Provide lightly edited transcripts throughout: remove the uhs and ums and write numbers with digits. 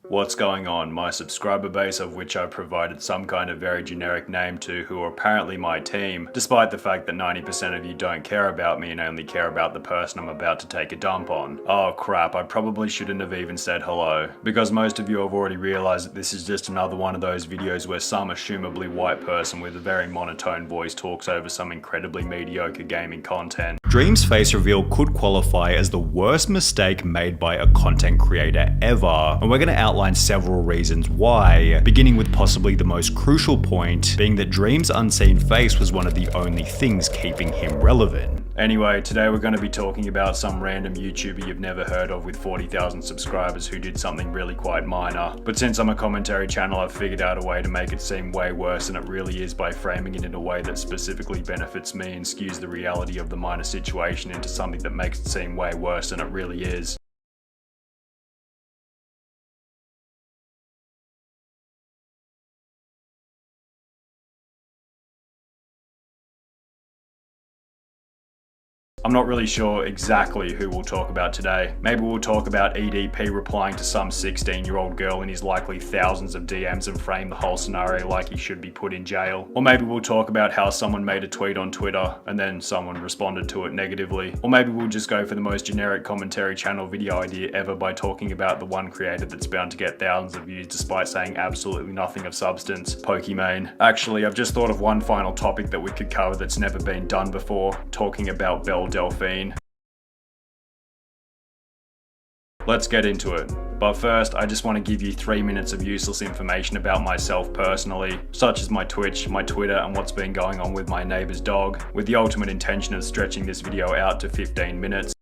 What's going on? My subscriber base, of which I've provided some kind of very generic name to, who are apparently my team, despite the fact that 90% of you don't care about me and only care about the person I'm about to take a dump on. Oh crap, I probably shouldn't have even said hello, because most of you have already realized that this is just another one of those videos where some assumably white person with a very monotone voice talks over some incredibly mediocre gaming content. Dream's face reveal could qualify as the worst mistake made by a content creator ever, and we're going to outline several reasons why, beginning with possibly the most crucial point being that Dream's unseen face was one of the only things keeping him relevant. Anyway, today we're going to be talking about some random YouTuber you've never heard of with 40,000 subscribers who did something really quite minor. But since I'm a commentary channel, I've figured out a way to make it seem way worse than it really is by framing it in a way that specifically benefits me and skews the reality of the minor situation into something that makes it seem way worse than it really is. I'm not really sure exactly who we'll talk about today. Maybe we'll talk about EDP replying to some 16-year-old girl in his likely thousands of DMs and frame the whole scenario like he should be put in jail. Or maybe we'll talk about how someone made a tweet on Twitter and then someone responded to it negatively. Or maybe we'll just go for the most generic commentary channel video idea ever by talking about the one creator that's bound to get thousands of views despite saying absolutely nothing of substance, Pokimane. Actually, I've just thought of one final topic that we could cover that's never been done before, talking about Belle Delphine. Let's get into it. But first, I just want to give you 3 minutes of useless information about myself personally, such as my Twitch, my Twitter, and what's been going on with my neighbor's dog, with the ultimate intention of stretching this video out to 15 minutes.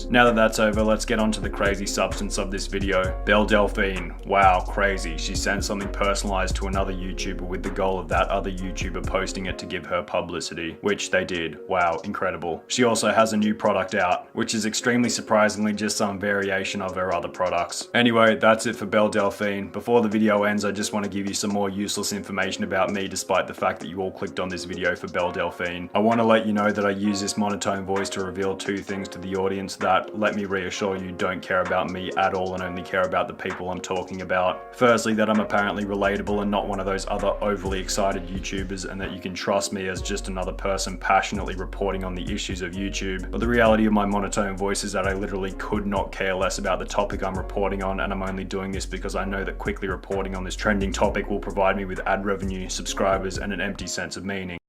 Now that that's over, let's get on to the crazy substance of this video. Belle Delphine, wow, crazy. She sent something personalized to another YouTuber with the goal of that other YouTuber posting it to give her publicity, which they did. Wow, incredible. She also has a new product out, which is extremely surprisingly just some variation of her other products. Anyway, that's it for Belle Delphine. Before the video ends, I just want to give you some more useless information about me despite the fact that you all clicked on this video for Belle Delphine. I want to let you know that I use this monotone voice to reveal two things to the audience that, let me reassure you, don't care about me at all and only care about the people I'm talking about. Firstly, that I'm apparently relatable and not one of those other overly excited YouTubers, and that you can trust me as just another person passionately reporting on the issues of YouTube. But the reality of my monotone voice is that I literally could not care less about the topic I'm reporting on, and I'm only doing this because I know that quickly reporting on this trending topic will provide me with ad revenue, subscribers, and an empty sense of meaning.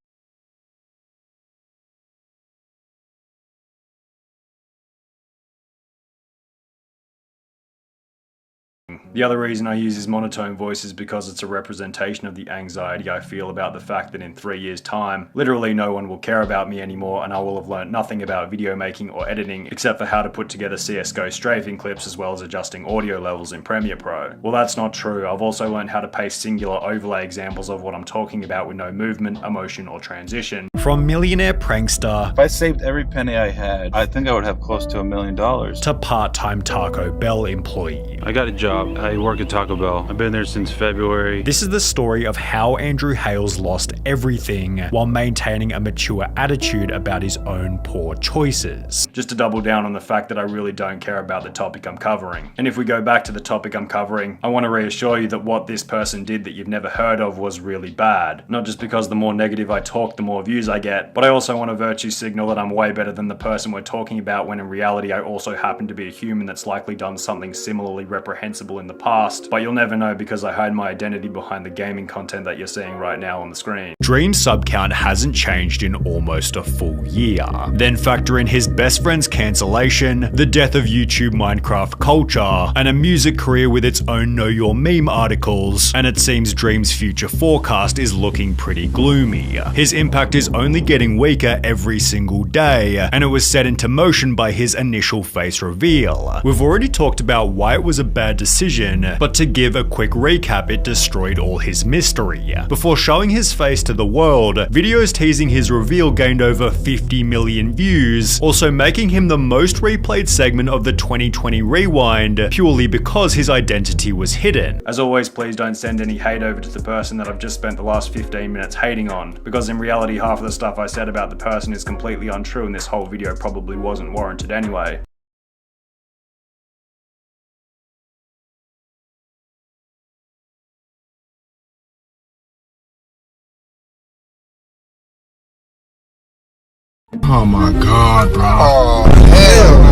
The other reason I use this monotone voice is because it's a representation of the anxiety I feel about the fact that in 3 years' time, literally no one will care about me anymore and I will have learned nothing about video making or editing except for how to put together CSGO strafing clips as well as adjusting audio levels in Premiere Pro. Well, that's not true. I've also learned how to paste singular overlay examples of what I'm talking about with no movement, emotion, or transition. From millionaire prankster, if I saved every penny I had, I think I would have close to $1 million. To part-time Taco Bell employee. I got a job. I work at Taco Bell. I've been there since February. This is the story of how Andrew Hales lost everything while maintaining a mature attitude about his own poor choices. Just to double down on the fact that I really don't care about the topic I'm covering. And if we go back to the topic I'm covering, I want to reassure you that what this person did that you've never heard of was really bad. Not just because the more negative I talk, the more views I get, but I also want to virtue signal that I'm way better than the person we're talking about, when in reality I also happen to be a human that's likely done something similarly reprehensible in the past, but you'll never know because I hide my identity behind the gaming content that you're seeing right now on the screen. Dream's sub count hasn't changed in almost a full year. Then factor in his best friend's cancellation, the death of YouTube Minecraft culture, and a music career with its own Know Your Meme articles, and it seems Dream's future forecast is looking pretty gloomy. His impact is only getting weaker every single day, and it was set into motion by his initial face reveal. We've already talked about why it was a bad decision conclusion, but to give a quick recap, it destroyed all his mystery. Before showing his face to the world, videos teasing his reveal gained over 50 million views, also making him the most replayed segment of the 2020 Rewind, purely because his identity was hidden. As always, please don't send any hate over to the person that I've just spent the last 15 minutes hating on, because in reality half of the stuff I said about the person is completely untrue and this whole video probably wasn't warranted anyway. Oh my god, bro. Oh, hell